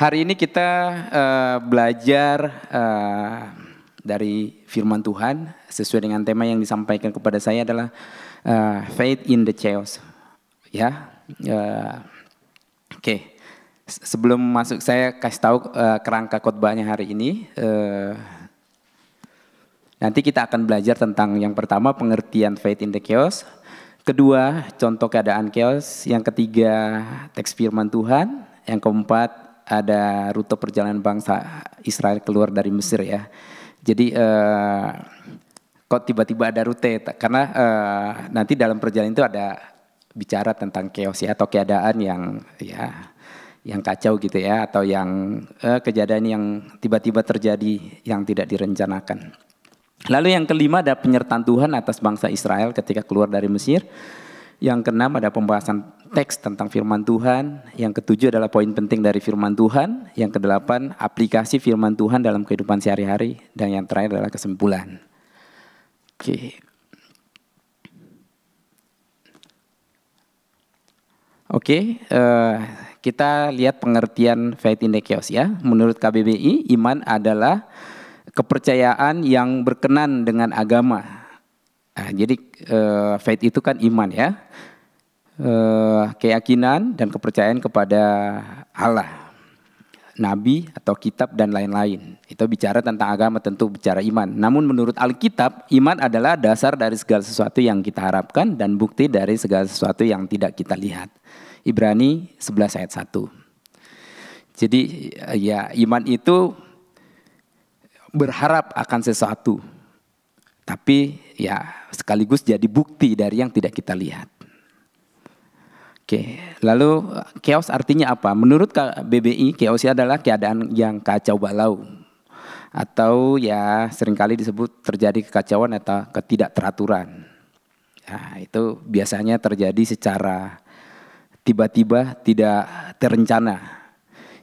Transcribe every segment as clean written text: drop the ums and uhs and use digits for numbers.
Hari ini kita belajar dari firman Tuhan sesuai dengan tema yang disampaikan kepada saya adalah faith in the chaos. Ya, oke. Sebelum masuk saya kasih tahu kerangka khotbahnya hari ini. Nanti kita akan belajar tentang yang pertama pengertian faith in the chaos, kedua contoh keadaan chaos, yang ketiga teks firman Tuhan, yang keempat ada rute perjalanan bangsa Israel keluar dari Mesir ya. Jadi kok tiba-tiba ada rute karena nanti dalam perjalanan itu ada bicara tentang chaos ya, atau keadaan yang ya yang kacau gitu ya, atau yang kejadian yang tiba-tiba terjadi yang tidak direncanakan. Lalu yang kelima ada penyertaan Tuhan atas bangsa Israel ketika keluar dari Mesir. Yang keenam ada pembahasan teks tentang firman Tuhan. Yang ketujuh adalah poin penting dari firman Tuhan. Yang kedelapan aplikasi firman Tuhan dalam kehidupan sehari-hari. Dan yang terakhir adalah kesimpulan. Oke, kita lihat pengertian faith in the chaos ya. Menurut KBBI, iman adalah kepercayaan yang berkenan dengan agama. Nah, jadi faith itu kan iman ya, keyakinan dan kepercayaan kepada Allah, Nabi atau kitab dan lain-lain. Itu bicara tentang agama, tentu bicara iman. Namun menurut Alkitab, iman adalah dasar dari segala sesuatu yang kita harapkan dan bukti dari segala sesuatu yang tidak kita lihat. Ibrani 11 ayat 1. Jadi ya iman itu berharap akan sesuatu, tapi ya sekaligus jadi bukti dari yang tidak kita lihat. Oke, lalu chaos artinya apa? Menurut KBBI, chaos adalah keadaan yang kacau balau, atau ya seringkali disebut terjadi kekacauan atau ketidakteraturan. Nah, itu biasanya terjadi secara tiba-tiba, tidak terencana.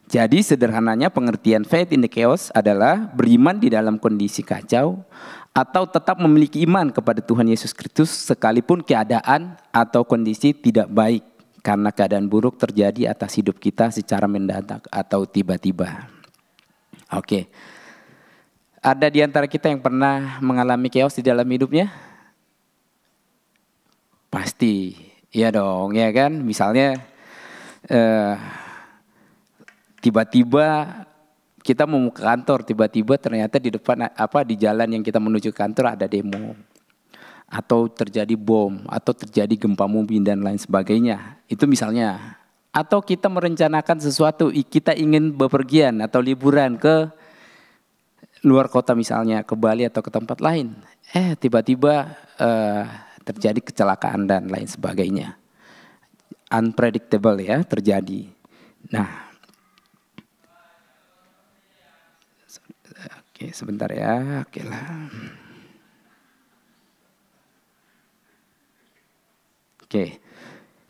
Jadi sederhananya pengertian faith in the chaos adalah beriman di dalam kondisi kacau atau tetap memiliki iman kepada Tuhan Yesus Kristus sekalipun keadaan atau kondisi tidak baik karena keadaan buruk terjadi atas hidup kita secara mendadak atau tiba-tiba. Oke. Ada di antara kita yang pernah mengalami chaos di dalam hidupnya? Pasti. Iya dong, ya kan? Misalnya tiba-tiba kita mau ke kantor, tiba-tiba ternyata di depan di jalan yang kita menuju kantor ada demo, atau terjadi bom, atau terjadi gempa bumi dan lain sebagainya. Itu misalnya. Atau kita merencanakan sesuatu, kita ingin bepergian atau liburan ke luar kota misalnya, ke Bali atau ke tempat lain. Tiba-tiba terjadi kecelakaan dan lain sebagainya. Unpredictable ya terjadi. Nah, oke, sebentar ya. Oke lah. Oke,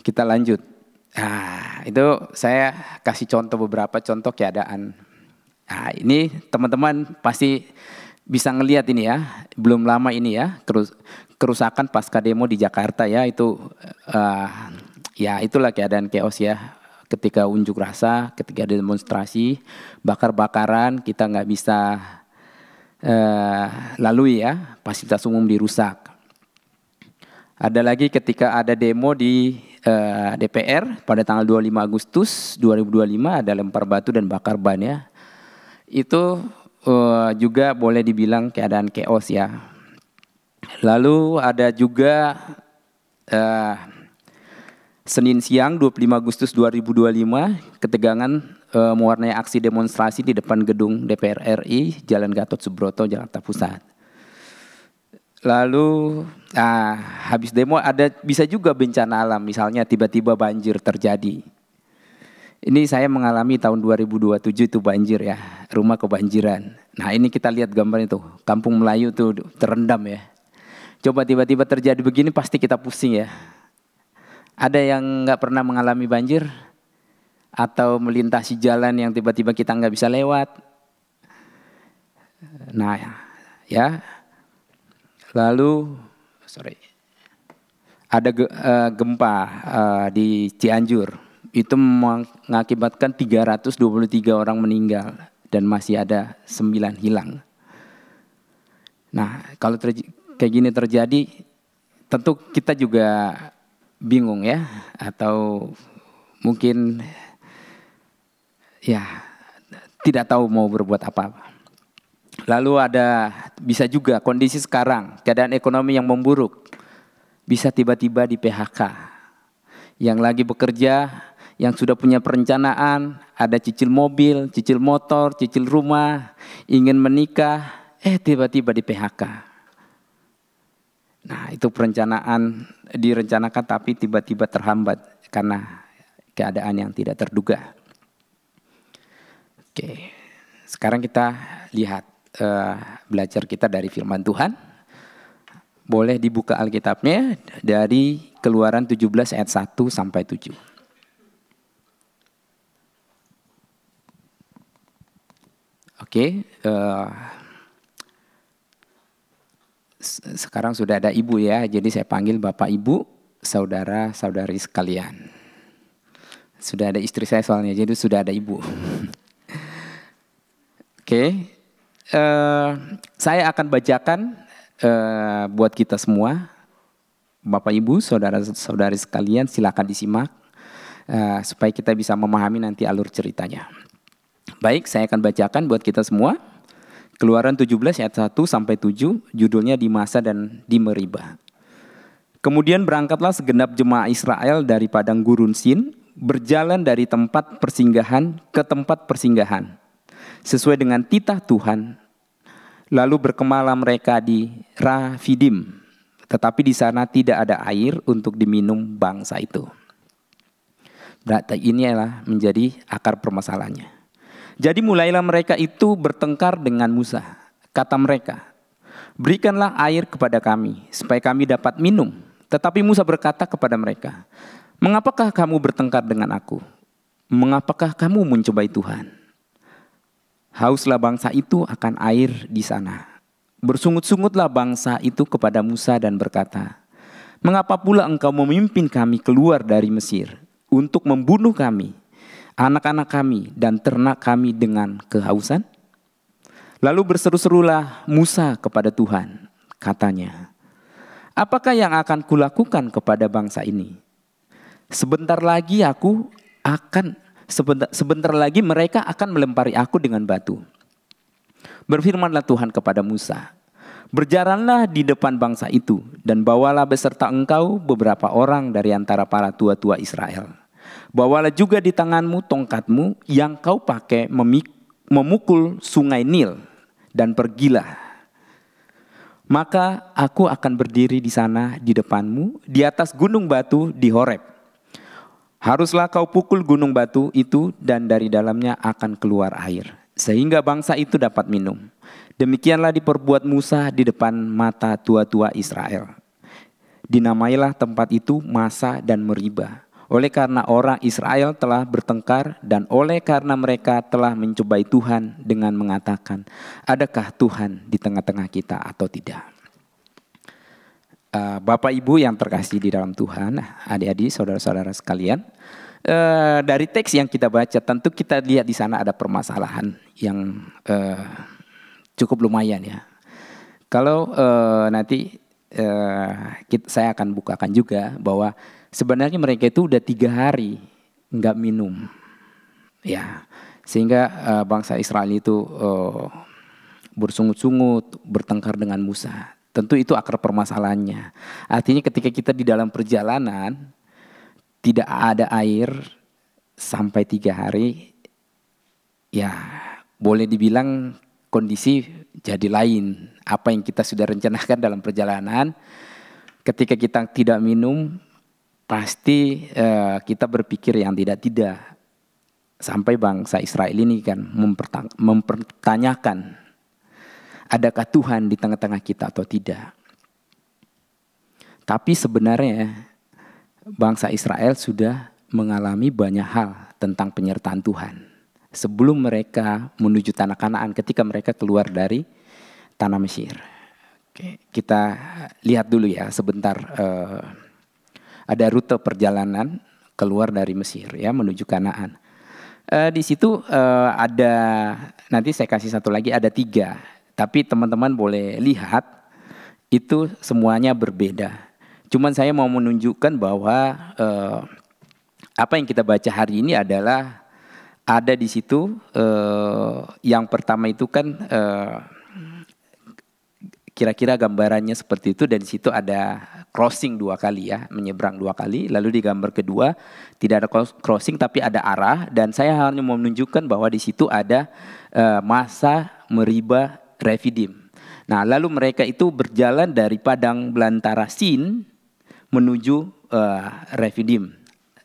kita lanjut. Nah, itu saya kasih contoh beberapa contoh keadaan. Nah, ini teman-teman pasti bisa ngelihat ini ya. Belum lama ini ya, kerusakan pasca demo di Jakarta ya. Itu ya itulah keadaan chaos ya. Ketika unjuk rasa, ketika demonstrasi, bakar-bakaran, kita nggak bisa lalui ya, fasilitas umum dirusak. Ada lagi ketika ada demo di DPR pada tanggal 25 Agustus 2025 ada lempar batu dan bakar ban ya. Itu juga boleh dibilang keadaan chaos ya. Lalu ada juga Senin siang 25 Agustus 2025 ketegangan mewarnai aksi demonstrasi di depan gedung DPR RI Jalan Gatot Subroto Jakarta Pusat. Lalu habis demo ada bisa juga bencana alam, misalnya tiba-tiba banjir terjadi. Ini saya mengalami tahun 2027 itu banjir ya, rumah kebanjiran. Nah ini kita lihat gambar itu, Kampung Melayu tuh terendam ya. Coba tiba-tiba terjadi begini pasti kita pusing ya. Ada yang nggak pernah mengalami banjir? Atau melintasi jalan yang tiba-tiba kita nggak bisa lewat? Nah ya. Lalu ada gempa di Cianjur. itu mengakibatkan 323 orang meninggal dan masih ada 9 hilang. Nah, kalau kayak gini terjadi, tentu kita juga bingung ya, atau mungkin ya tidak tahu mau berbuat apa-apa. Lalu bisa juga kondisi sekarang, keadaan ekonomi yang memburuk, bisa tiba-tiba di PHK. Yang lagi bekerja, yang sudah punya perencanaan, ada cicil mobil, cicil motor, cicil rumah, ingin menikah, tiba-tiba di PHK. Nah, itu perencanaan direncanakan tapi tiba-tiba terhambat karena keadaan yang tidak terduga. Oke, sekarang kita lihat belajar kita dari firman Tuhan. Boleh dibuka Alkitabnya dari Keluaran 17 ayat 1 sampai 7. Oke, sekarang sudah ada ibu ya, jadi saya panggil Bapak Ibu, saudara-saudari sekalian. Sudah ada istri saya soalnya, jadi sudah ada ibu. Oke, saya akan bacakan buat kita semua. Bapak Ibu, saudara-saudari sekalian, silakan disimak supaya kita bisa memahami nanti alur ceritanya. Baik, saya akan bacakan buat kita semua. Keluaran 17 ayat 1 sampai 7, judulnya Di Masa dan di Meribah. Kemudian berangkatlah segenap jemaah Israel dari padang gurun Sin, berjalan dari tempat persinggahan ke tempat persinggahan, sesuai dengan titah Tuhan. Lalu berkemahlah mereka di Rafidim, tetapi di sana tidak ada air untuk diminum bangsa itu. Berarti ini adalah menjadi akar permasalahannya. Jadi mulailah mereka itu bertengkar dengan Musa. Kata mereka, berikanlah air kepada kami, supaya kami dapat minum. Tetapi Musa berkata kepada mereka, mengapakah kamu bertengkar dengan aku? Mengapakah kamu mencobai Tuhan? Hauslah bangsa itu akan air di sana. Bersungut-sungutlah bangsa itu kepada Musa dan berkata, mengapa pula engkau memimpin kami keluar dari Mesir untuk membunuh kami, anak-anak kami dan ternak kami dengan kehausan? Lalu berseru-serulah Musa kepada Tuhan. Katanya, apakah yang akan kulakukan kepada bangsa ini? Sebentar lagi mereka akan melempari aku dengan batu. Berfirmanlah Tuhan kepada Musa, berjalanlah di depan bangsa itu dan bawalah beserta engkau beberapa orang dari antara para tua-tua Israel. Bawalah juga di tanganmu tongkatmu yang kau pakai memukul sungai Nil, dan pergilah. Maka aku akan berdiri di sana di depanmu di atas gunung batu di Horeb. Haruslah kau pukul gunung batu itu dan dari dalamnya akan keluar air, sehingga bangsa itu dapat minum. Demikianlah diperbuat Musa di depan mata tua-tua Israel. Dinamailah tempat itu Masa dan Meribah, oleh karena orang Israel telah bertengkar dan oleh karena mereka telah mencobai Tuhan dengan mengatakan, adakah Tuhan di tengah-tengah kita atau tidak? Bapak Ibu yang terkasih di dalam Tuhan, adik-adik, saudara-saudara sekalian, dari teks yang kita baca tentu kita lihat di sana ada permasalahan yang cukup lumayan ya. Kalau nanti saya akan bukakan juga bahwa sebenarnya mereka itu udah 3 hari nggak minum, ya, sehingga bangsa Israel itu bersungut-sungut, bertengkar dengan Musa. Tentu itu akar permasalahannya. Artinya ketika kita di dalam perjalanan tidak ada air sampai 3 hari, ya boleh dibilang kondisi jadi lain. Apa yang kita sudah rencanakan dalam perjalanan, ketika kita tidak minum, pasti kita berpikir yang tidak-tidak. Sampai bangsa Israel ini kan mempertanyakan, adakah Tuhan di tengah-tengah kita atau tidak? Tapi sebenarnya bangsa Israel sudah mengalami banyak hal tentang penyertaan Tuhan sebelum mereka menuju tanah Kanaan ketika mereka keluar dari tanah Mesir. Oke, kita lihat dulu ya sebentar. Ada rute perjalanan keluar dari Mesir ya menuju Kanaan. Di situ ada, nanti saya kasih satu lagi, ada 3. Tapi teman-teman boleh lihat itu semuanya berbeda. Cuman saya mau menunjukkan bahwa apa yang kita baca hari ini adalah ada di situ. Yang pertama itu kan kira-kira gambarannya seperti itu, dan di situ ada crossing 2 kali ya, menyeberang 2 kali. Lalu di gambar kedua tidak ada crossing tapi ada arah, dan saya hanya mau menunjukkan bahwa di situ ada Masa, Meriba, Refidim. Nah, lalu mereka itu berjalan dari padang belantara Sin menuju Refidim.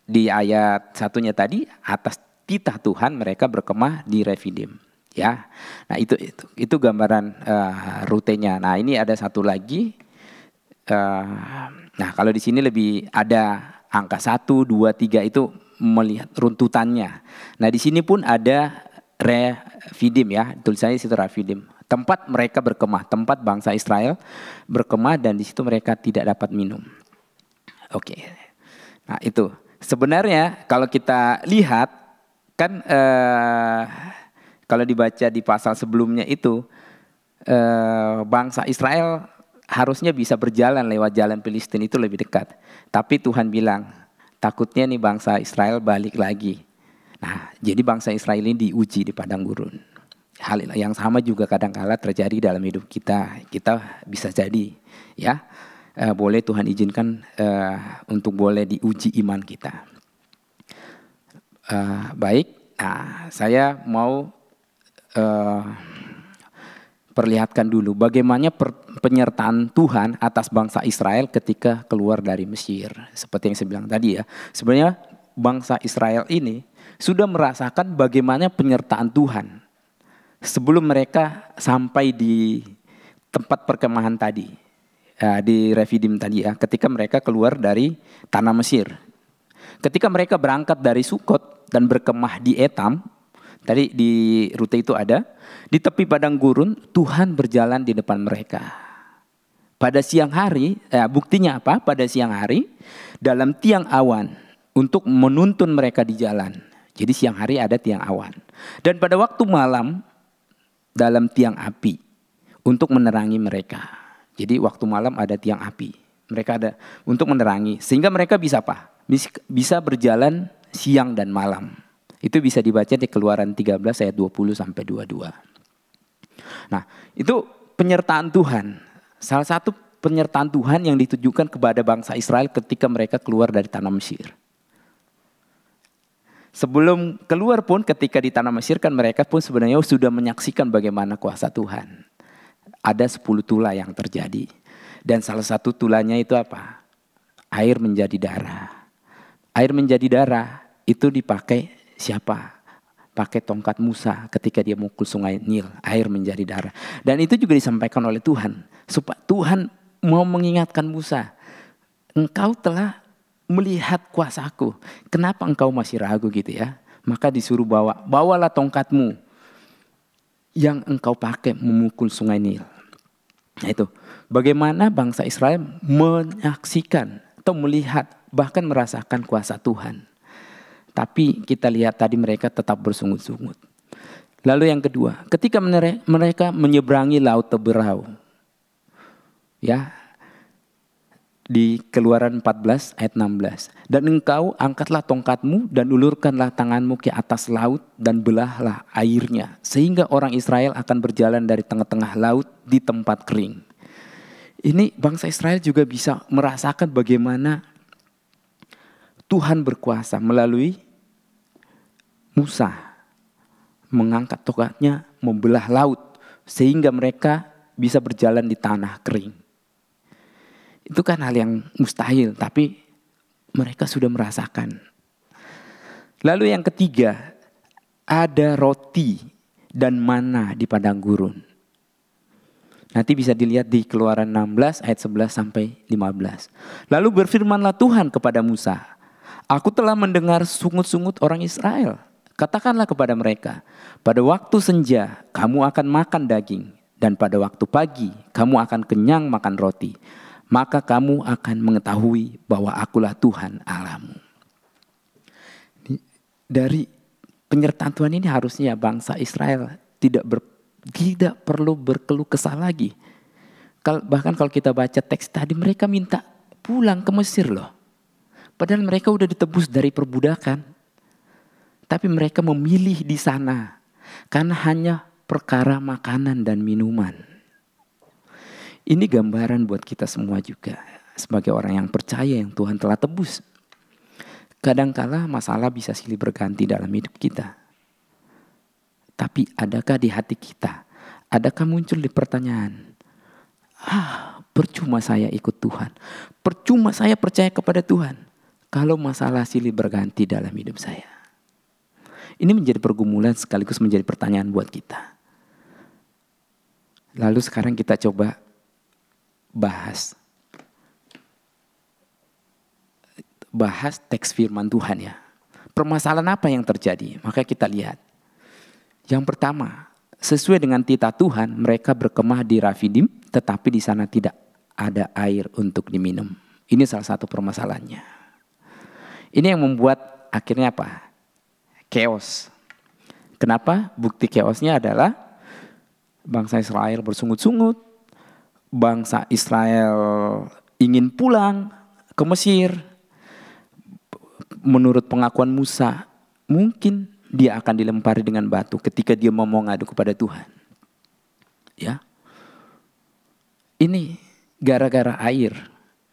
Di ayat 1-nya tadi, atas titah Tuhan mereka berkemah di Refidim. Ya, nah itu gambaran rutenya. Nah, ini ada satu lagi. Nah, kalau di sini lebih ada angka 1, 2, 3 itu melihat runtutannya. Nah, di sini pun ada Refidim ya, tulisannya di situ Refidim. Tempat mereka berkemah, tempat bangsa Israel berkemah, dan di situ mereka tidak dapat minum. Oke. Nah, itu sebenarnya kalau kita lihat kan kalau dibaca di pasal sebelumnya itu, bangsa Israel harusnya bisa berjalan lewat jalan Filistin itu lebih dekat. Tapi Tuhan bilang, takutnya nih bangsa Israel balik lagi. Nah, jadi bangsa Israel ini diuji di padang gurun. Hal yang sama juga kadang-kala terjadi dalam hidup kita. Kita bisa jadi, ya, boleh Tuhan izinkan untuk boleh diuji iman kita. Baik, nah saya mau perlihatkan dulu bagaimana penyertaan Tuhan atas bangsa Israel ketika keluar dari Mesir. Seperti yang saya bilang tadi ya, sebenarnya bangsa Israel ini sudah merasakan bagaimana penyertaan Tuhan sebelum mereka sampai di tempat perkemahan tadi, di Refidim tadi ya, ketika mereka keluar dari tanah Mesir. Ketika mereka berangkat dari Sukot dan berkemah di Etam, tadi di rute itu ada, di tepi padang gurun Tuhan berjalan di depan mereka. Pada siang hari, buktinya apa? Pada siang hari dalam tiang awan untuk menuntun mereka di jalan. Jadi siang hari ada tiang awan. Dan pada waktu malam dalam tiang api untuk menerangi mereka. Jadi waktu malam ada tiang api. Mereka ada untuk menerangi sehingga mereka bisa apa? Bisa berjalan siang dan malam. Itu bisa dibaca di Keluaran 13 ayat 20 sampai 22. Nah, itu penyertaan Tuhan. Salah satu penyertaan Tuhan yang ditujukan kepada bangsa Israel ketika mereka keluar dari tanah Mesir. Sebelum keluar pun ketika di tanah Mesir kan mereka pun sebenarnya sudah menyaksikan bagaimana kuasa Tuhan. Ada 10 tula yang terjadi. Dan salah satu tulanya itu apa? Air menjadi darah. Air menjadi darah itu dipakai siapa? Pakai tongkat Musa ketika dia mukul sungai Nil, air menjadi darah. Dan itu juga disampaikan oleh Tuhan. Supaya Tuhan mau mengingatkan Musa, engkau telah melihat kuasaku, kenapa engkau masih ragu gitu ya? Maka disuruh bawalah tongkatmu yang engkau pakai memukul sungai Nil. Nah itu, bagaimana bangsa Israel menyaksikan atau melihat bahkan merasakan kuasa Tuhan. Tapi kita lihat tadi mereka tetap bersungut-sungut. Lalu yang kedua, ketika mereka menyeberangi laut Teberau. Ya. Di Keluaran 14 ayat 16. Dan engkau angkatlah tongkatmu dan ulurkanlah tanganmu ke atas laut dan belahlah airnya. Sehingga orang Israel akan berjalan dari tengah-tengah laut di tempat kering. Ini bangsa Israel juga bisa merasakan bagaimana Tuhan berkuasa melalui Musa mengangkat tongkatnya membelah laut sehingga mereka bisa berjalan di tanah kering. Itu kan hal yang mustahil tapi mereka sudah merasakan. Lalu yang ketiga, ada roti dan mana di padang gurun. Nanti bisa dilihat di Keluaran 16 ayat 11 sampai 15. Lalu berfirmanlah Tuhan kepada Musa, aku telah mendengar sungut-sungut orang Israel. Katakanlah kepada mereka, pada waktu senja kamu akan makan daging, dan pada waktu pagi kamu akan kenyang makan roti. Maka kamu akan mengetahui bahwa akulah Tuhan Allahmu. dari penyertaan Tuhan ini harusnya bangsa Israel tidak perlu berkeluh kesah lagi. Bahkan kalau kita baca teks tadi, mereka minta pulang ke Mesir loh. Padahal mereka udah ditebus dari perbudakan. Tapi mereka memilih di sana karena hanya perkara makanan dan minuman. Ini gambaran buat kita semua juga. Sebagai orang yang percaya yang Tuhan telah tebus. Kadangkala masalah bisa silih berganti dalam hidup kita. Tapi adakah di hati kita, adakah muncul di pertanyaan, percuma saya ikut Tuhan, percuma saya percaya kepada Tuhan, kalau masalah silih berganti dalam hidup saya. Ini menjadi pergumulan sekaligus menjadi pertanyaan buat kita. Lalu sekarang kita coba bahas teks firman Tuhan ya. Permasalahan apa yang terjadi? Maka kita lihat. Yang pertama, sesuai dengan titah Tuhan, mereka berkemah di Rafidim, tetapi di sana tidak ada air untuk diminum. Ini salah satu permasalahannya. Ini yang membuat akhirnya apa? Chaos. Kenapa? Bukti chaosnya adalah bangsa Israel bersungut-sungut, bangsa Israel ingin pulang ke Mesir. Menurut pengakuan Musa, mungkin dia akan dilempari dengan batu ketika dia mau ngadu kepada Tuhan. Ya. Ini gara-gara air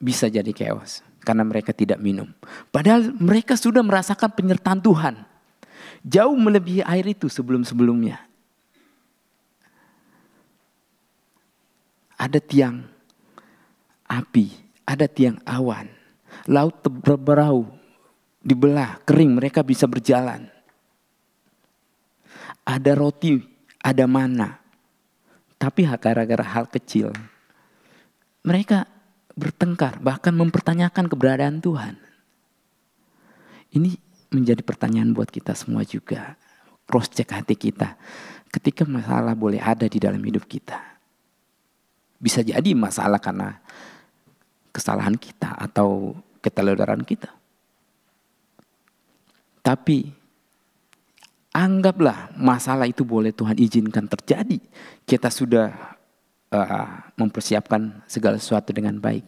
bisa jadi chaos karena mereka tidak minum. Padahal mereka sudah merasakan penyertaan Tuhan. Jauh melebihi air itu sebelum-sebelumnya. Ada tiang api, ada tiang awan. Laut berberau, dibelah, kering, mereka bisa berjalan. Ada roti, ada mana. Tapi gara-gara hal kecil, mereka bertengkar, bahkan mempertanyakan keberadaan Tuhan. Ini menjadi pertanyaan buat kita semua juga. Cross check hati kita. Ketika masalah boleh ada di dalam hidup kita. Bisa jadi masalah karena kesalahan kita atau keteledoraan kita. Tapi anggaplah masalah itu boleh Tuhan izinkan terjadi. Kita sudah mempersiapkan segala sesuatu dengan baik.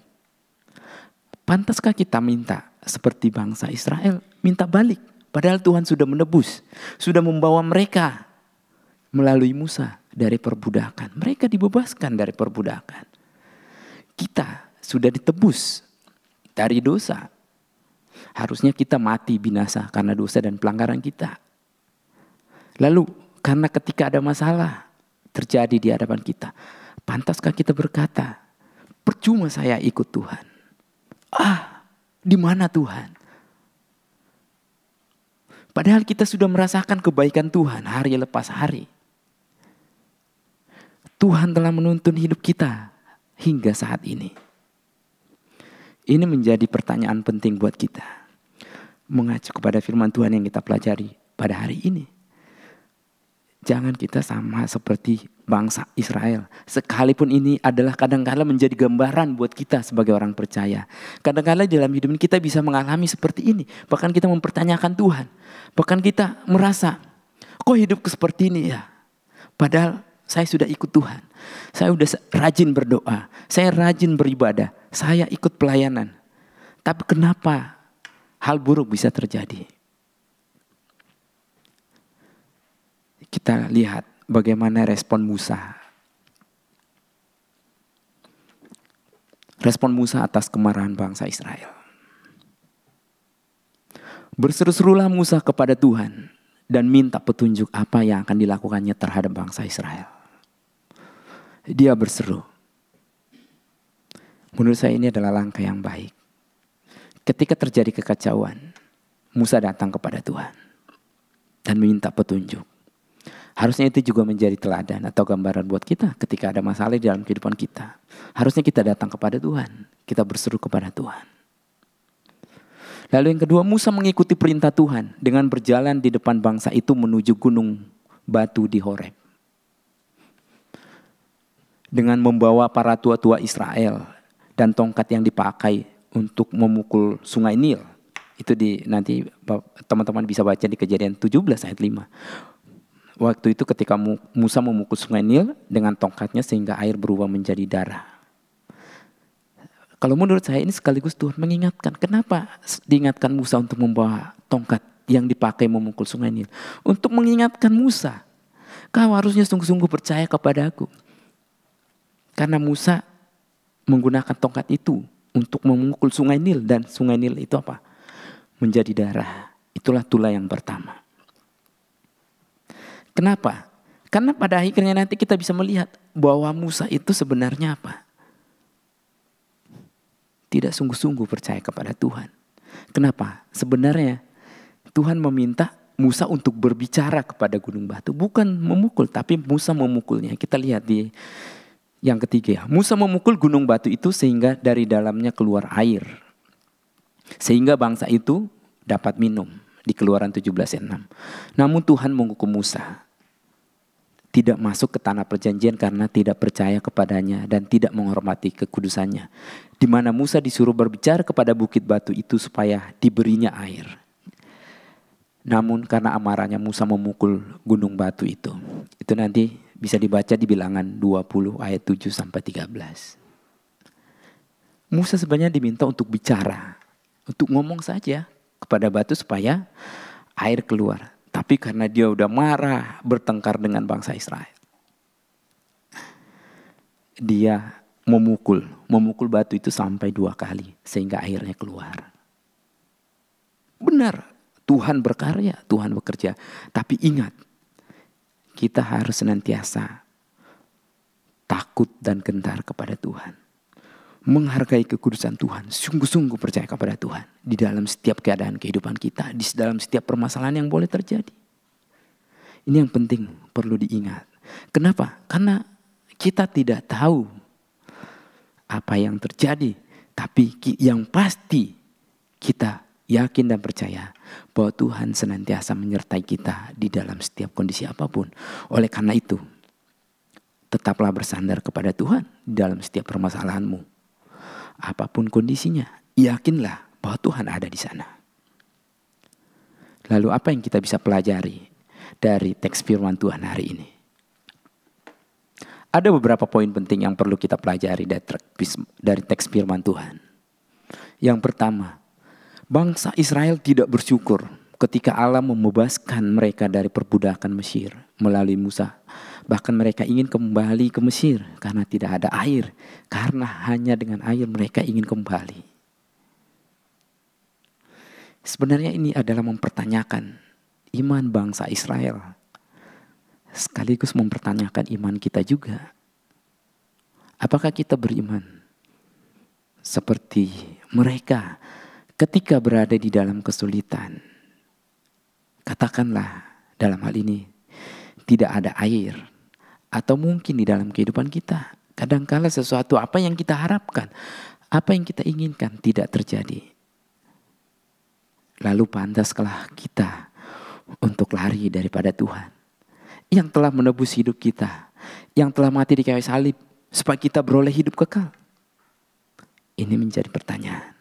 Pantaskah kita minta seperti bangsa Israel, minta balik? Padahal Tuhan sudah menebus, sudah membawa mereka melalui Musa dari perbudakan. Mereka dibebaskan dari perbudakan. Kita sudah ditebus dari dosa. Harusnya kita mati binasa karena dosa dan pelanggaran kita. Lalu karena ketika ada masalah terjadi di hadapan kita, pantaskah kita berkata, percuma saya ikut Tuhan. Di mana Tuhan? Padahal kita sudah merasakan kebaikan Tuhan hari lepas hari. Tuhan telah menuntun hidup kita hingga saat ini. Ini menjadi pertanyaan penting buat kita. Mengacu kepada firman Tuhan yang kita pelajari pada hari ini. Jangan kita sama seperti bangsa Israel. Sekalipun ini adalah kadang-kala menjadi gambaran buat kita sebagai orang percaya. Kadang-kala dalam hidup kita bisa mengalami seperti ini. Bahkan kita mempertanyakan Tuhan. Bahkan kita merasa, kok hidupku seperti ini ya? Padahal saya sudah ikut Tuhan. Saya sudah rajin berdoa. Saya rajin beribadah. Saya ikut pelayanan. Tapi kenapa hal buruk bisa terjadi? Kita lihat bagaimana respon Musa. Respon Musa atas kemarahan bangsa Israel. Berseru-serulah Musa kepada Tuhan dan minta petunjuk apa yang akan dilakukannya terhadap bangsa Israel. Dia berseru. Menurut saya ini adalah langkah yang baik. Ketika terjadi kekacauan, Musa datang kepada Tuhan dan meminta petunjuk. Harusnya itu juga menjadi teladan atau gambaran buat kita ketika ada masalah di dalam kehidupan kita. Harusnya kita datang kepada Tuhan. Kita berseru kepada Tuhan. Lalu yang kedua, Musa mengikuti perintah Tuhan dengan berjalan di depan bangsa itu menuju gunung batu di Horeb. Dengan membawa para tua-tua Israel dan tongkat yang dipakai untuk memukul sungai Nil. Itu nanti teman-teman bisa baca di Kejadian 17 ayat 5. Waktu itu ketika Musa memukul sungai Nil dengan tongkatnya sehingga air berubah menjadi darah. Kalau menurut saya ini sekaligus Tuhan mengingatkan. Kenapa diingatkan Musa untuk membawa tongkat yang dipakai memukul sungai Nil? Untuk mengingatkan Musa, kau harusnya sungguh-sungguh percaya kepada aku. Karena Musa menggunakan tongkat itu untuk memukul sungai Nil. Dan sungai Nil itu apa? Menjadi darah. Itulah tulah yang pertama. Kenapa? Karena pada akhirnya nanti kita bisa melihat bahwa Musa itu sebenarnya apa? Tidak sungguh-sungguh percaya kepada Tuhan. Kenapa? Sebenarnya Tuhan meminta Musa untuk berbicara kepada gunung batu. Bukan memukul, tapi Musa memukulnya. Kita lihat di yang ketiga. Musa memukul gunung batu itu sehingga dari dalamnya keluar air. Sehingga bangsa itu dapat minum. Di Keluaran 17:6. Namun Tuhan menghukum Musa tidak masuk ke tanah perjanjian karena tidak percaya kepadanya dan tidak menghormati kekudusannya. Di mana Musa disuruh berbicara kepada bukit batu itu supaya diberinya air. Namun karena amarahnya Musa memukul gunung batu itu. Itu nanti bisa dibaca di Bilangan 20 ayat 7 sampai 13. Musa sebenarnya diminta untuk bicara, untuk ngomong saja kepada batu supaya air keluar. Tapi karena dia udah marah bertengkar dengan bangsa Israel, dia memukul batu itu sampai 2 kali sehingga airnya keluar. Benar, Tuhan berkarya, Tuhan bekerja. Tapi ingat, kita harus senantiasa takut dan gentar kepada Tuhan. Menghargai kekudusan Tuhan, sungguh-sungguh percaya kepada Tuhan di dalam setiap keadaan kehidupan kita, di dalam setiap permasalahan yang boleh terjadi. Ini yang penting perlu diingat. Kenapa? Karena kita tidak tahu apa yang terjadi, tapi yang pasti kita yakin dan percaya bahwa Tuhan senantiasa menyertai kita di dalam setiap kondisi apapun. Oleh karena itu, tetaplah bersandar kepada Tuhan di dalam setiap permasalahanmu. Apapun kondisinya, yakinlah bahwa Tuhan ada di sana. Lalu apa yang kita bisa pelajari dari teks firman Tuhan hari ini? Ada beberapa poin penting yang perlu kita pelajari dari teks firman Tuhan. Yang pertama, bangsa Israel tidak bersyukur ketika Allah membebaskan mereka dari perbudakan Mesir melalui Musa. Bahkan mereka ingin kembali ke Mesir karena tidak ada air. Karena hanya dengan air mereka ingin kembali. Sebenarnya ini adalah mempertanyakan iman bangsa Israel. Sekaligus mempertanyakan iman kita juga. Apakah kita beriman seperti mereka ketika berada di dalam kesulitan? Katakanlah dalam hal ini tidak ada air. Atau mungkin di dalam kehidupan kita kadangkala sesuatu apa yang kita harapkan, apa yang kita inginkan tidak terjadi. Lalu pantaskah kita untuk lari daripada Tuhan yang telah menebus hidup kita, yang telah mati di kayu salib supaya kita beroleh hidup kekal? Ini menjadi pertanyaan.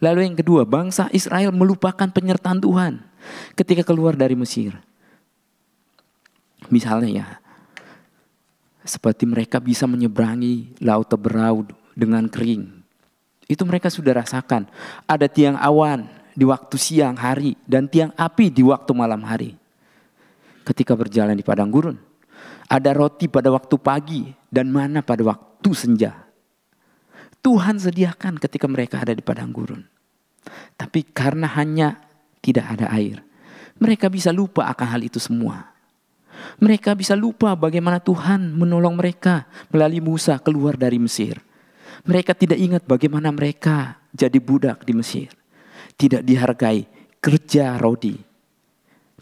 Lalu yang kedua, bangsa Israel melupakan penyertaan Tuhan ketika keluar dari Mesir. Misalnya ya, seperti mereka bisa menyeberangi laut Teberau dengan kering. Itu mereka sudah rasakan. Ada tiang awan di waktu siang hari dan tiang api di waktu malam hari. Ketika berjalan di padang gurun. Ada roti pada waktu pagi dan mana pada waktu senja. Tuhan sediakan ketika mereka ada di padang gurun. Tapi karena hanya tidak ada air, mereka bisa lupa akan hal itu semua. Mereka bisa lupa bagaimana Tuhan menolong mereka melalui Musa keluar dari Mesir. Mereka tidak ingat bagaimana mereka jadi budak di Mesir. Tidak dihargai, kerja rodi.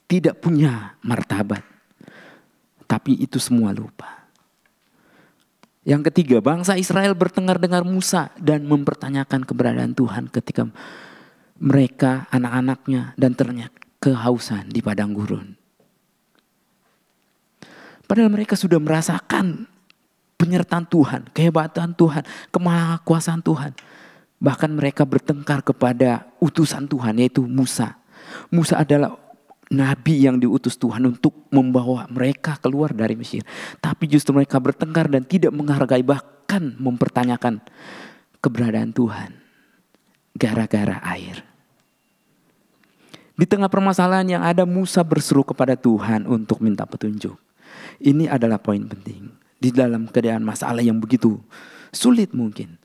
Tidak punya martabat. Tapi itu semua lupa. Yang ketiga, bangsa Israel bertengkar dengan Musa dan mempertanyakan keberadaan Tuhan ketika mereka, anak-anaknya dan ternak kehausan di padang gurun. Padahal mereka sudah merasakan penyertaan Tuhan, kehebatan Tuhan, kemahakuasaan Tuhan. Bahkan mereka bertengkar kepada utusan Tuhan, yaitu Musa. Musa adalah nabi yang diutus Tuhan untuk membawa mereka keluar dari Mesir. Tapi justru mereka bertengkar dan tidak menghargai, bahkan mempertanyakan keberadaan Tuhan gara-gara air. Di tengah permasalahan yang ada, Musa berseru kepada Tuhan untuk minta petunjuk. Ini adalah poin penting. Di dalam keadaan masalah yang begitu sulit mungkin,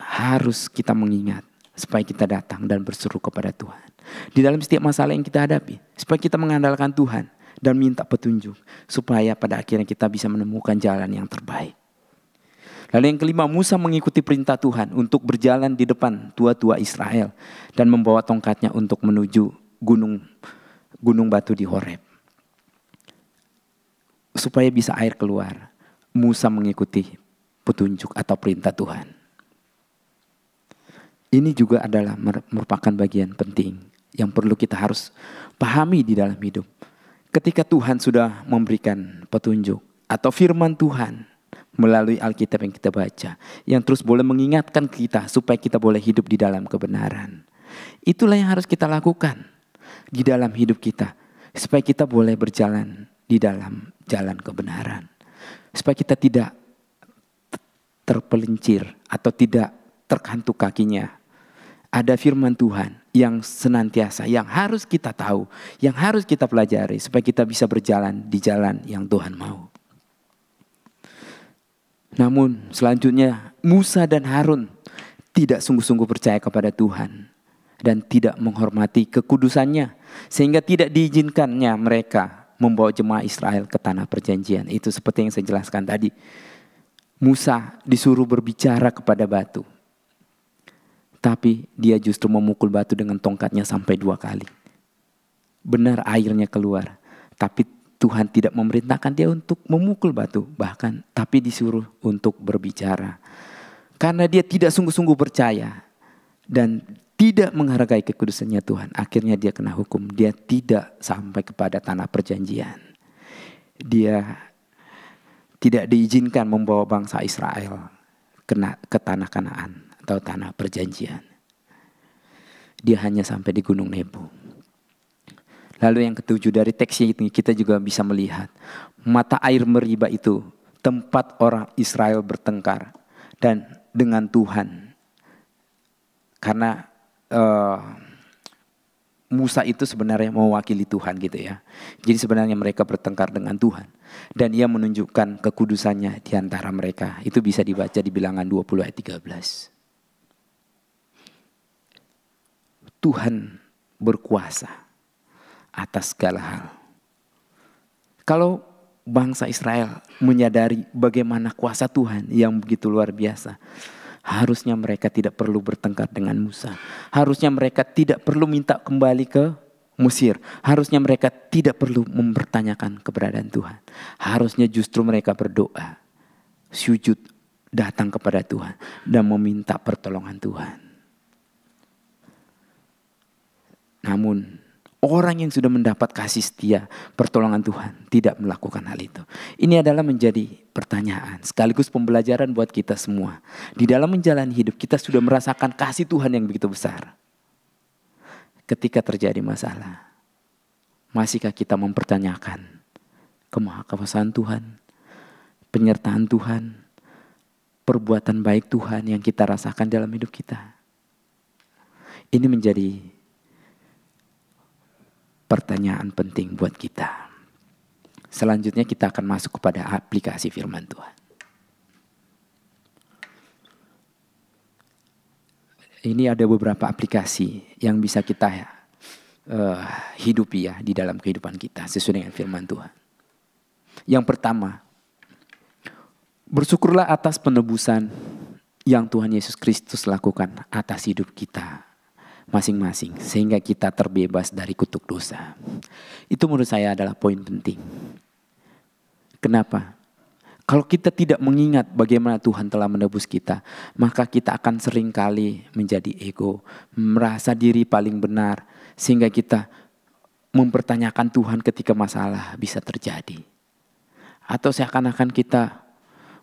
harus kita mengingat supaya kita datang dan berseru kepada Tuhan. Di dalam setiap masalah yang kita hadapi, supaya kita mengandalkan Tuhan dan minta petunjuk, supaya pada akhirnya kita bisa menemukan jalan yang terbaik. Lalu yang kelima, Musa mengikuti perintah Tuhan untuk berjalan di depan tua-tua Israel dan membawa tongkatnya untuk menuju gunung batu di Horeb. Supaya bisa air keluar, Musa mengikuti petunjuk atau perintah Tuhan. Ini juga adalah merupakan bagian penting yang perlu kita harus pahami di dalam hidup. Ketika Tuhan sudah memberikan petunjuk atau firman Tuhan melalui Alkitab yang kita baca, yang terus boleh mengingatkan kita supaya kita boleh hidup di dalam kebenaran. Itulah yang harus kita lakukan di dalam hidup kita, supaya kita boleh berjalan di dalam jalan kebenaran. Supaya kita tidak terpelincir atau tidak terkantuk kakinya. Ada firman Tuhan yang senantiasa, yang harus kita tahu, yang harus kita pelajari supaya kita bisa berjalan di jalan yang Tuhan mau. Namun selanjutnya Musa dan Harun tidak sungguh-sungguh percaya kepada Tuhan dan tidak menghormati kekudusannya, sehingga tidak diizinkannya mereka membawa jemaah Israel ke tanah perjanjian. Itu seperti yang saya jelaskan tadi. Musa disuruh berbicara kepada batu, tapi dia justru memukul batu dengan tongkatnya sampai 2 kali. Benar airnya keluar, tapi Tuhan tidak memerintahkan dia untuk memukul batu, bahkan tapi disuruh untuk berbicara. Karena dia tidak sungguh-sungguh percaya dan tidak menghargai kekudusannya Tuhan, akhirnya dia kena hukum. Dia tidak sampai kepada tanah perjanjian. Dia tidak diizinkan membawa bangsa Israel ke tanah Kanaan atau tanah perjanjian. Dia hanya sampai di Gunung Nebo. Lalu yang ketujuh, dari teks ini kita juga bisa melihat mata air Meriba itu tempat orang Israel bertengkar dan dengan Tuhan. Karena Musa itu sebenarnya mewakili Tuhan gitu ya. Jadi sebenarnya mereka bertengkar dengan Tuhan. Dan ia menunjukkan kekudusannya di antara mereka. Itu bisa dibaca di Bilangan 20 ayat 13. Tuhan berkuasa atas segala hal. Kalau bangsa Israel menyadari bagaimana kuasa Tuhan yang begitu luar biasa, harusnya mereka tidak perlu bertengkar dengan Musa. Harusnya mereka tidak perlu minta kembali ke Mesir. Harusnya mereka tidak perlu mempertanyakan keberadaan Tuhan. Harusnya justru mereka berdoa, sujud, datang kepada Tuhan dan meminta pertolongan Tuhan. Namun orang yang sudah mendapat kasih setia, pertolongan Tuhan tidak melakukan hal itu. Ini adalah menjadi pertanyaan sekaligus pembelajaran buat kita semua. Di dalam menjalani hidup kita sudah merasakan kasih Tuhan yang begitu besar. Ketika terjadi masalah, masihkah kita mempertanyakan kemahakasaan Tuhan, penyertaan Tuhan, perbuatan baik Tuhan yang kita rasakan dalam hidup kita? Ini menjadi pertanyaan penting buat kita. Selanjutnya kita akan masuk kepada aplikasi firman Tuhan. Ini ada beberapa aplikasi yang bisa kita hidupi ya di dalam kehidupan kita sesuai dengan firman Tuhan. Yang pertama, bersyukurlah atas penebusan yang Tuhan Yesus Kristus lakukan atas hidup kita masing-masing, sehingga kita terbebas dari kutuk dosa. Itu menurut saya adalah poin penting. Kenapa? Kalau kita tidak mengingat bagaimana Tuhan telah menebus kita, maka kita akan seringkali menjadi ego, merasa diri paling benar, sehingga kita mempertanyakan Tuhan ketika masalah bisa terjadi. Atau seakan-akan kita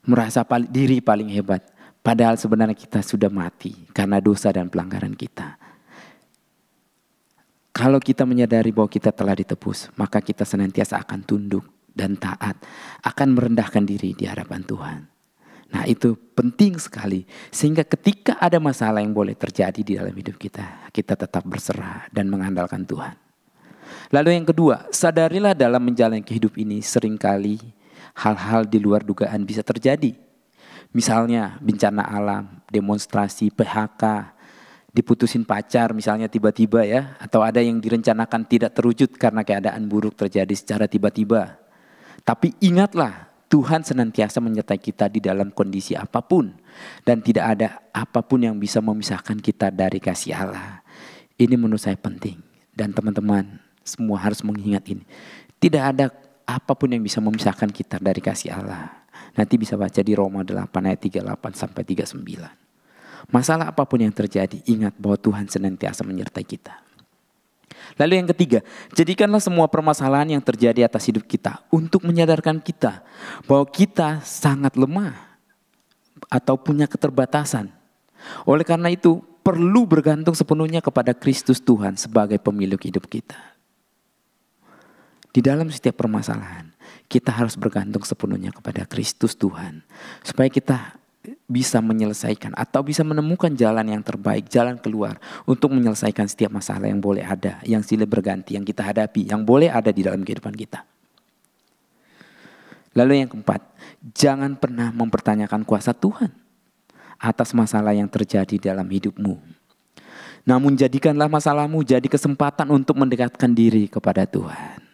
merasa diri paling hebat, Padahal sebenarnya kita sudah mati karena dosa dan pelanggaran kita. Kalau kita menyadari bahwa kita telah ditebus, maka kita senantiasa akan tunduk dan taat, akan merendahkan diri di hadapan Tuhan. Nah, itu penting sekali. Sehingga ketika ada masalah yang boleh terjadi di dalam hidup kita, kita tetap berserah dan mengandalkan Tuhan. Lalu yang kedua, sadarilah dalam menjalani hidup ini seringkali hal-hal di luar dugaan bisa terjadi. Misalnya bencana alam, demonstrasi, PHK, diputusin pacar misalnya tiba-tiba ya. Atau ada yang direncanakan tidak terwujud karena keadaan buruk terjadi secara tiba-tiba. Tapi ingatlah, Tuhan senantiasa menyertai kita di dalam kondisi apapun. Dan tidak ada apapun yang bisa memisahkan kita dari kasih Allah. Ini menurut saya penting. Dan teman-teman semua harus mengingat ini. Tidak ada apapun yang bisa memisahkan kita dari kasih Allah. Nanti bisa baca di Roma 8 ayat 38 sampai 39. Masalah apapun yang terjadi, ingat bahwa Tuhan senantiasa menyertai kita. Lalu yang ketiga, jadikanlah semua permasalahan yang terjadi atas hidup kita untuk menyadarkan kita bahwa kita sangat lemah atau punya keterbatasan. Oleh karena itu, perlu bergantung sepenuhnya kepada Kristus Tuhan sebagai pemilik hidup kita. Di dalam setiap permasalahan, kita harus bergantung sepenuhnya kepada Kristus Tuhan. Supaya kita bisa menyelesaikan atau bisa menemukan jalan yang terbaik, jalan keluar untuk menyelesaikan setiap masalah yang boleh ada, yang silih berganti, yang kita hadapi, yang boleh ada di dalam kehidupan kita. Lalu yang keempat, jangan pernah mempertanyakan kuasa Tuhan atas masalah yang terjadi dalam hidupmu. Namun jadikanlah masalahmu jadi kesempatan untuk mendekatkan diri kepada Tuhan.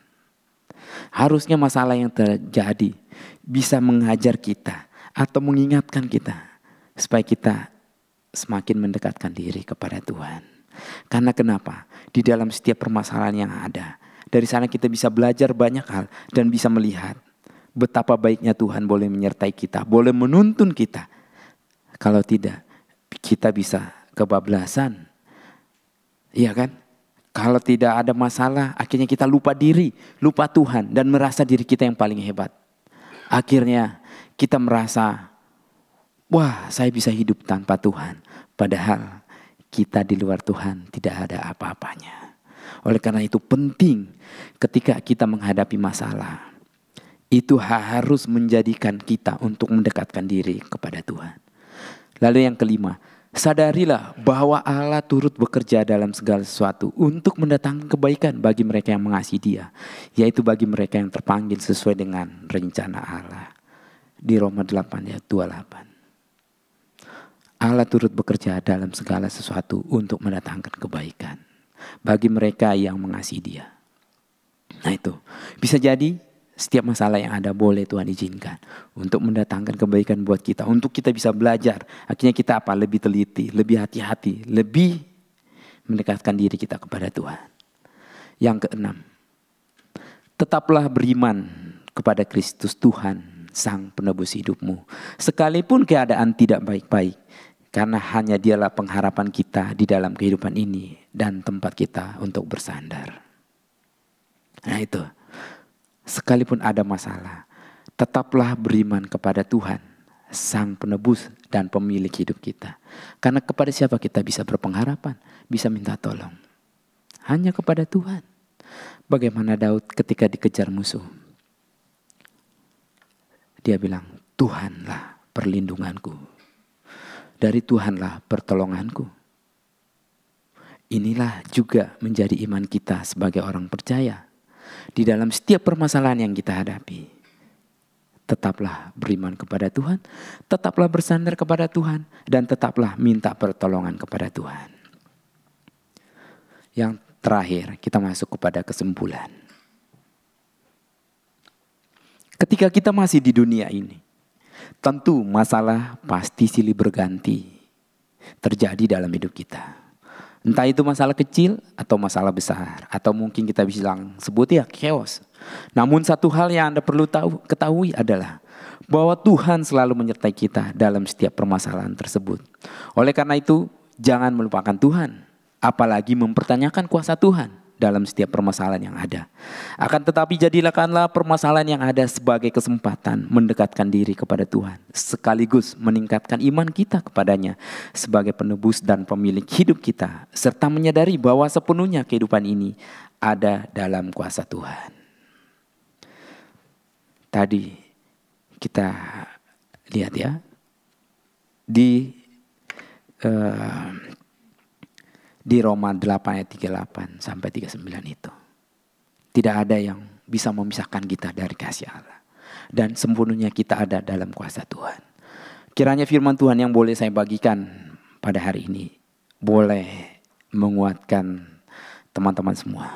Harusnya masalah yang terjadi bisa mengajar kita atau mengingatkan kita supaya kita semakin mendekatkan diri kepada Tuhan. Karena kenapa? Di dalam setiap permasalahan yang ada, dari sana kita bisa belajar banyak hal dan bisa melihat betapa baiknya Tuhan boleh menyertai kita, boleh menuntun kita. Kalau tidak, kita bisa kebablasan. Iya kan? Kalau tidak ada masalah, akhirnya kita lupa diri, lupa Tuhan, dan merasa diri kita yang paling hebat. Akhirnya kita merasa, wah saya bisa hidup tanpa Tuhan. Padahal kita di luar Tuhan tidak ada apa-apanya. Oleh karena itu penting ketika kita menghadapi masalah, itu harus menjadikan kita untuk mendekatkan diri kepada Tuhan. Lalu yang kelima, sadarilah bahwa Allah turut bekerja dalam segala sesuatu untuk mendatangkan kebaikan bagi mereka yang mengasihi Dia, yaitu bagi mereka yang terpanggil sesuai dengan rencana Allah. Di Roma 8 ayat 28. Allah turut bekerja dalam segala sesuatu untuk mendatangkan kebaikan bagi mereka yang mengasihi Dia. Nah itu, bisa jadi setiap masalah yang ada boleh Tuhan izinkan untuk mendatangkan kebaikan buat kita. Untuk kita bisa belajar. Akhirnya kita lebih teliti, lebih hati-hati, lebih mendekatkan diri kita kepada Tuhan. Yang keenam, tetaplah beriman kepada Kristus Tuhan, Sang Penebus hidupmu. Sekalipun keadaan tidak baik-baik. Karena hanya Dialah pengharapan kita di dalam kehidupan ini dan tempat kita untuk bersandar. Nah itu. Sekalipun ada masalah, tetaplah beriman kepada Tuhan, Sang Penebus dan pemilik hidup kita. Karena kepada siapa kita bisa berpengharapan, bisa minta tolong? Hanya kepada Tuhan. Bagaimana Daud ketika dikejar musuh? Dia bilang, Tuhanlah perlindunganku. Dari Tuhanlah pertolonganku. Inilah juga menjadi iman kita sebagai orang percaya. Di dalam setiap permasalahan yang kita hadapi, tetaplah beriman kepada Tuhan, tetaplah bersandar kepada Tuhan, dan tetaplah minta pertolongan kepada Tuhan. Yang terakhir, kita masuk kepada kesimpulan. Ketika kita masih di dunia ini, tentu masalah pasti silih berganti terjadi dalam hidup kita. Entah itu masalah kecil atau masalah besar. Atau mungkin kita bisa sebut ya chaos. Namun satu hal yang Anda perlu ketahui adalah bahwa Tuhan selalu menyertai kita dalam setiap permasalahan tersebut. Oleh karena itu jangan melupakan Tuhan. Apalagi mempertanyakan kuasa Tuhan. dalam setiap permasalahan yang ada. Akan tetapi jadikanlah permasalahan yang ada sebagai kesempatan mendekatkan diri kepada Tuhan, sekaligus meningkatkan iman kita kepadanya sebagai penebus dan pemilik hidup kita, serta menyadari bahwa sepenuhnya kehidupan ini ada dalam kuasa Tuhan. Tadi kita lihat ya, di Roma 8 ayat 38 sampai 39 itu. Tidak ada yang bisa memisahkan kita dari kasih Allah. Dan sepenuhnya kita ada dalam kuasa Tuhan. Kiranya firman Tuhan yang boleh saya bagikan pada hari ini boleh menguatkan teman-teman semua.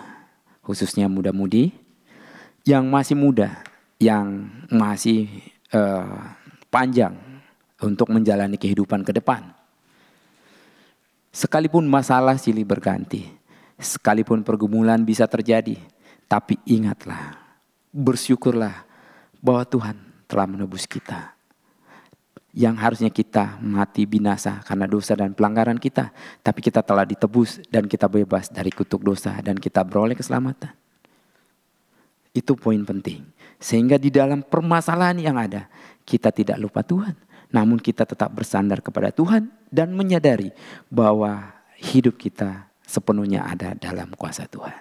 Khususnya muda-mudi yang masih muda, yang masih panjang untuk menjalani kehidupan ke depan. Sekalipun masalah silih berganti, sekalipun pergumulan bisa terjadi, tapi ingatlah, bersyukurlah bahwa Tuhan telah menebus kita. Yang harusnya kita mati binasa karena dosa dan pelanggaran kita, tapi kita telah ditebus dan kita bebas dari kutuk dosa dan kita beroleh keselamatan. Itu poin penting. Sehingga di dalam permasalahan yang ada, kita tidak lupa Tuhan. Namun kita tetap bersandar kepada Tuhan dan menyadari bahwa hidup kita sepenuhnya ada dalam kuasa Tuhan.